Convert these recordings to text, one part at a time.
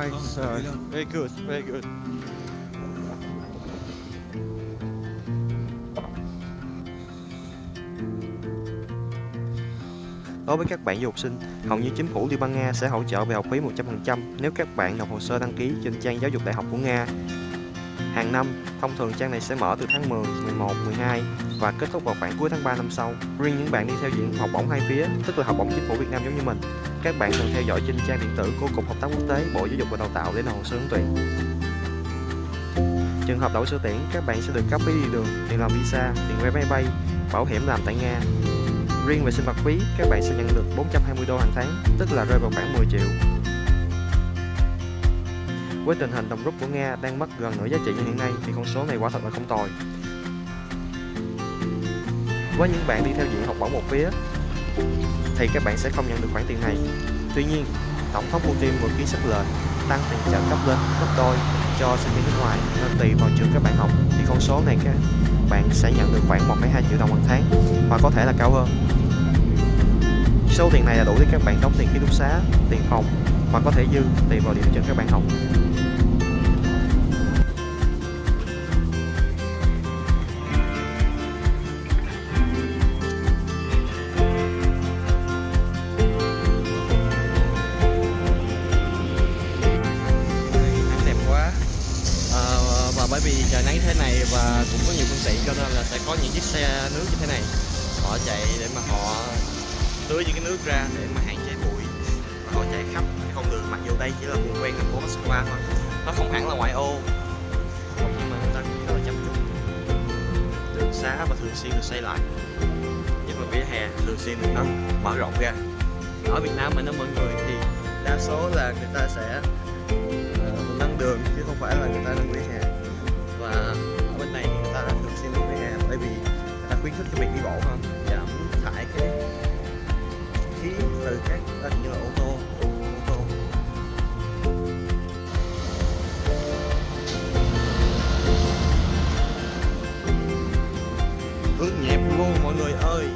Right, sir. Very good, very good. Đối với các bạn du học sinh, hầu như chính phủ Liên bang Nga sẽ hỗ trợ về học phí 100% nếu các bạn nộp hồ sơ đăng ký trên trang giáo dục đại học của Nga. Hàng năm, thông thường trang này sẽ mở từ tháng 10, 11, 12 và kết thúc vào khoảng cuối tháng 3 năm sau. Riêng những bạn đi theo diện học bổng hai phía, tức là học bổng chính phủ Việt Nam giống như mình, các bạn cần theo dõi trên trang điện tử của Cục Hợp tác Quốc tế Bộ Giáo dục và Đào tạo để nộp hồ sơ ứng tuyển. Trường hợp đậu sơ tuyển, các bạn sẽ được cấp phí đi đường, tiền làm visa, tiền vé máy bay, bảo hiểm làm tại Nga. Riêng về sinh hoạt phí, các bạn sẽ nhận được 420 đô hàng tháng, tức là rơi vào khoảng 10 triệu. Với tình hình đồng rúp của Nga đang mất gần nửa giá trị như hiện nay thì con số này quả thật là không tồi. Với những bạn đi theo diện học bổng một phía thì các bạn sẽ không nhận được khoản tiền này. Tuy nhiên, Tổng thống Putin vừa ký sắc lệnh tăng tiền trợ cấp lên gấp đôi cho sinh viên nước ngoài, nên tùy vào trường các bạn học thì con số này các bạn sẽ nhận được khoảng 1,2 triệu đồng hàng tháng hoặc có thể là cao hơn. Số tiền này là đủ để các bạn đóng tiền ký túc xá, tiền phòng hoặc có thể dư tùy vào điểm trường các bạn học. Và bởi vì trời nắng thế này và cũng có nhiều phương tiện cho nên là sẽ có những chiếc xe nước như thế này, họ chạy để mà họ tưới những cái nước ra để mà hạn chế bụi, và họ chạy khắp cái con đường, mặc dù đây chỉ là vùng ven thành phố Moscow thôi, nó không hẳn là ngoại ô, nhưng mà người ta cũng rất là chăm chút. Đường xá và thường xuyên được xây lại, nhất là vỉa hè thường xuyên được nó mở rộng ra. Ở Việt Nam mình đó mọi người thì đa số là người ta sẽ nâng đường chứ không phải là người ta nâng vỉa hè, và ở bên này thì người ta đã thường xuyên nâng vỉa hè bởi vì người ta khuyến khích cái việc đi bộ hơn, giảm thải cái khí từ các như là ô tô. Ướt nhẹp luôn mọi người ơi.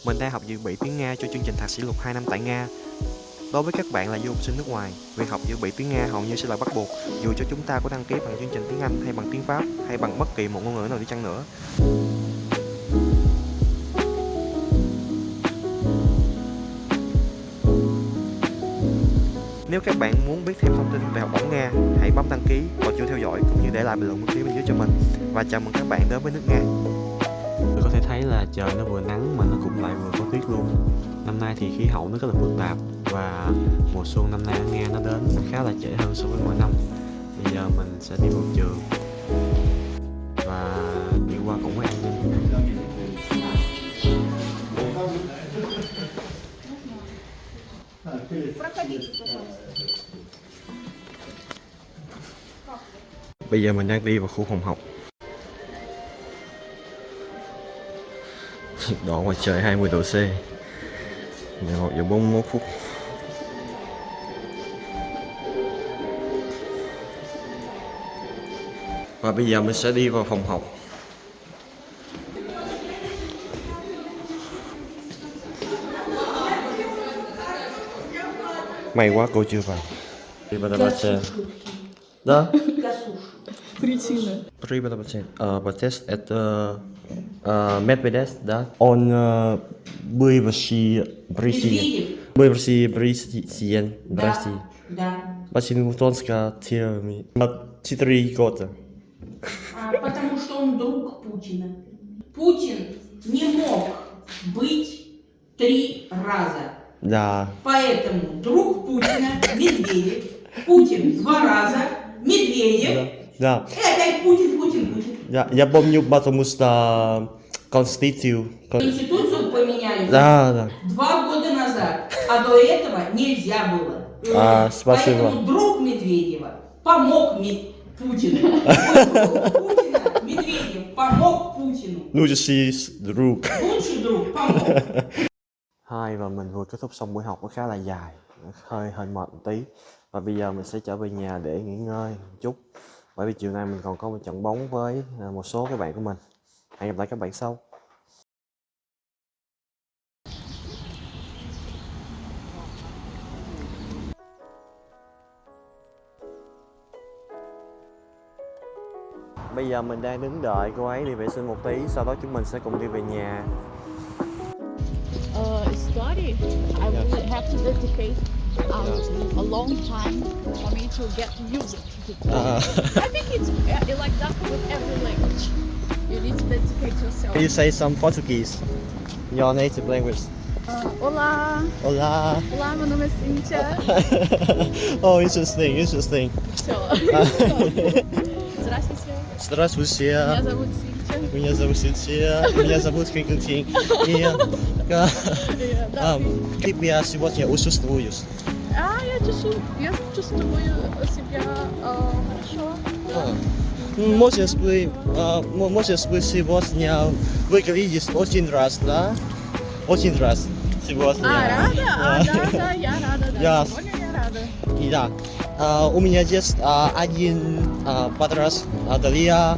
Mình đang học dự bị tiếng Nga cho chương trình thạc sĩ luật 2 năm tại Nga. Đối với các bạn là du học sinh nước ngoài, việc học dự bị tiếng Nga hầu như sẽ là bắt buộc, dù cho chúng ta có đăng ký bằng chương trình tiếng Anh hay bằng tiếng Pháp hay bằng bất kỳ một ngôn ngữ nào đi chăng nữa. Nếu các bạn muốn biết thêm thông tin về học bổng Nga, hãy bấm đăng ký và chuông theo dõi cũng như để lại bình luận bên phía bên dưới cho mình. Và chào mừng các bạn đến với nước Nga. Có thể thấy là trời nó vừa nắng mà nó cũng lại vừa có tuyết luôn. Năm nay thì khí hậu nó rất là phức tạp và mùa xuân năm nay ở Nga nó đến khá là trễ hơn so với mọi năm. Bây giờ mình sẽ đi vào trường và đi qua cổng an ninh. Bây giờ mình đang đi vào khu phòng học. Nhiệt độ ngoài trời 20 độ C. 11 giờ 41 phút. Và bây giờ mình sẽ đi vào phòng học. May quá cô chưa vào. Да? Причина. Протест это Медведев, да? Он бывший президент России. Да. Почему он скатил 4 года? Потому что он друг Путина. Путин не мог быть 3 раза. Dạ. Поэтому друг Путина, Медведев, Путин 2 раза, Медведев, Dạ. и опять Путин, Путин, Путин. Dạ. Я помню, потому что Конституцию. Конституцию поменяли Да, да. 2 года назад, а до этого нельзя было. Спасибо. Поэтому друг Медведева помог Путину. Друг Путина, Медведев, помог Путину. Лучший друг. Лучший друг помог. Hai và mình vừa kết thúc xong buổi học nó khá là dài, hơi mệt một tí. Và bây giờ mình sẽ trở về nhà để nghỉ ngơi một chút. Bởi vì chiều nay mình còn có một trận bóng với một số các bạn của mình. Hẹn gặp lại các bạn sau. Bây giờ mình đang đứng đợi cô ấy đi vệ sinh một tí, sau đó chúng mình sẽ cùng đi về nhà. Study. I will have to dedicate a long time for me to get to use it. I think it's like that with every language. You need to dedicate yourself. You say some Portuguese, your native language. Olá! Olá. Olá, meu nome é Cíntia. Oh, interesting. Здравствуйте. Здравствуйте. Меня зовут Cíntia. Меня зовут Синтия. Меня зовут Константин. Тебя сегодня чувствуешь? Я чувствую себя хорошо. Может быть, сегодня вы говорите очень раз, да? Очень раз сегодня. Рада? Да, я рада. Я- Сегодня я рада. И да. У меня есть один подрос, Дарья,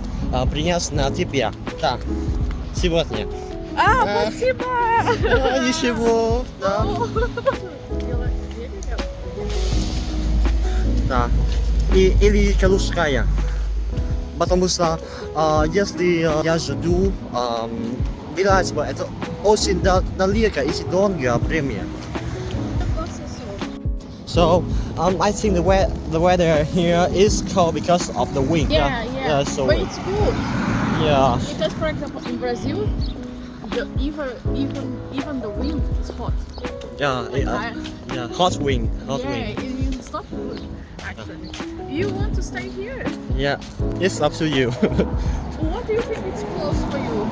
принес на тебя. Да. Сегодня. Спасибо! Ничего. Да. Да. Или русская. Потому что если я жду бирательство, это очень далеко и долго время. So I think the weather here is cold because of the wind. Yeah. So But it's good. yeah. Because, for example, in Brazil, even the wind is hot. Yeah. Hot wind. It's not good, actually. You want to stay here? Yeah. It's up to you. What do you think it's close for you?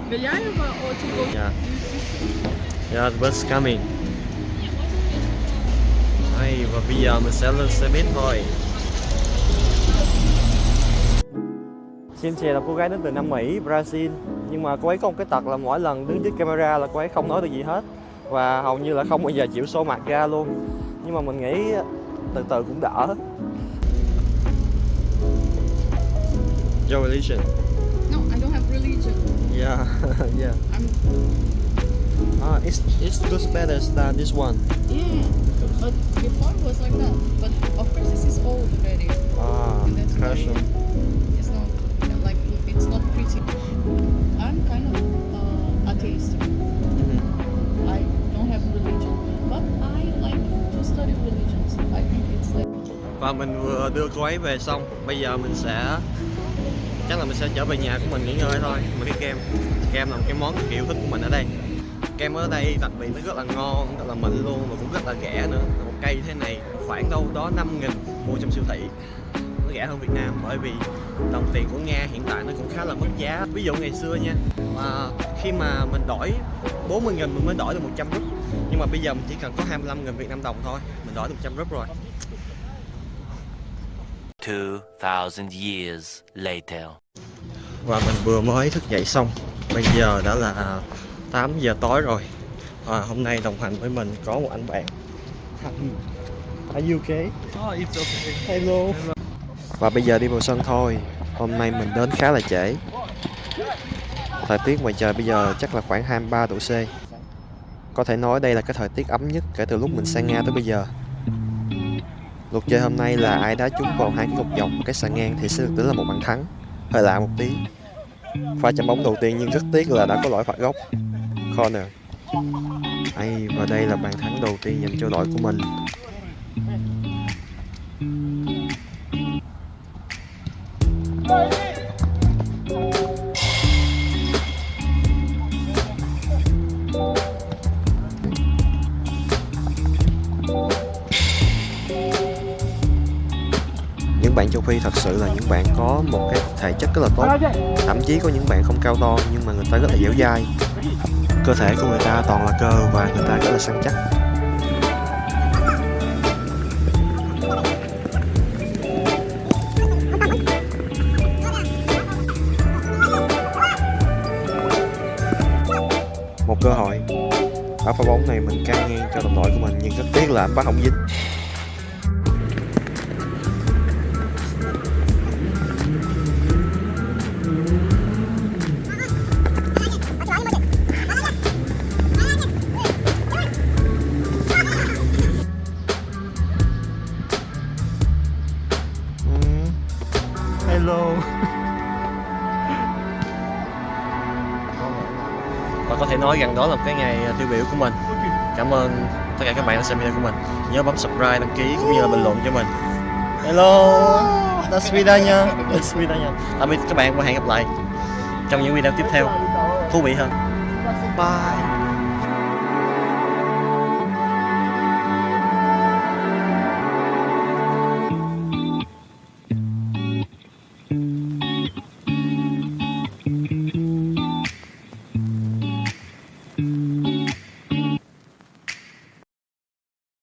Беляева or to go? Yeah, the bus coming. Đây, và bây giờ mình sẽ lên xe buýt thôi. Cynthia là cô gái đến từ Nam Mỹ, Brazil. Nhưng mà cô ấy có một cái tật là mỗi lần đứng trước camera là cô ấy không nói được gì hết. Và hầu như là không bao giờ chịu show mặt ra luôn. Nhưng mà mình nghĩ từ từ cũng đỡ. Your religion? No, I don't have religion. Yeah, yeah. It's good better than this one. Yeah, but before it was like that. But of course this is old already. And that's why Fashion. it's not like it's not pretty. I'm kind of atheist. I don't have religion, but I like to study religions. I think it's like. Và mình vừa đưa cô ấy về xong, bây giờ mình sẽ chắc là mình sẽ trở về nhà của mình nghỉ ngơi thôi. Mình cái kem là một cái món cực kỳ yêu thích của mình ở đây. Kem ở đây đặc biệt nó rất là ngon, rất là mịn luôn và cũng rất là rẻ nữa. Một cây thế này khoảng đâu đó 5.000 mua trong siêu thị. Nó rẻ hơn Việt Nam bởi vì đồng tiền của Nga hiện tại nó cũng khá là mất giá. Ví dụ ngày xưa nha, mà khi mà mình đổi 40.000 mình mới đổi được 100 rúp. Nhưng mà bây giờ mình chỉ cần có 25.000 Việt Nam đồng thôi, mình đổi được 100 rúp rồi. 2,000 years later. Và mình vừa mới thức dậy xong. Bây giờ đã là 8 giờ tối rồi. Hôm nay đồng hành với mình có một anh bạn. Are you okay? Oh, it's okay. Hello. Và bây giờ đi vào sân thôi. Hôm nay mình đến khá là trễ. Thời tiết ngoài trời bây giờ chắc là khoảng 23 độ C. Có thể nói đây là cái thời tiết ấm nhất kể từ lúc mình sang Nga tới bây giờ. Luật chơi hôm nay là ai đá trúng vào 2 cái cột dọc cái sàn ngang thì sẽ được tính là một bàn thắng. Hơi lạ một tí. Pha chạm bóng đầu tiên nhưng rất tiếc là đã có lỗi phạt góc. Corner. Và đây là bàn thắng đầu tiên dành cho đội của mình. bạn châu Phi thật sự là những bạn có một cái thể chất rất là tốt. Thậm chí có những bạn không cao to nhưng mà người ta rất là dẻo dai. Cơ thể của người ta toàn là cơ và người ta rất là săn chắc. Một cơ hội, ở pha bóng này mình căng ngang cho đồng đội của mình nhưng rất tiếc là bắn không dính. Hello. Và có thể nói rằng đó là một cái ngày tiêu biểu của mình. Cảm ơn tất cả các bạn đã xem video của mình. Nhớ bấm subscribe, đăng ký cũng như là bình luận cho mình. Hello. До свидания. До свидания. Tạm biệt các bạn và hẹn gặp lại trong những video tiếp theo thú vị hơn. Bye.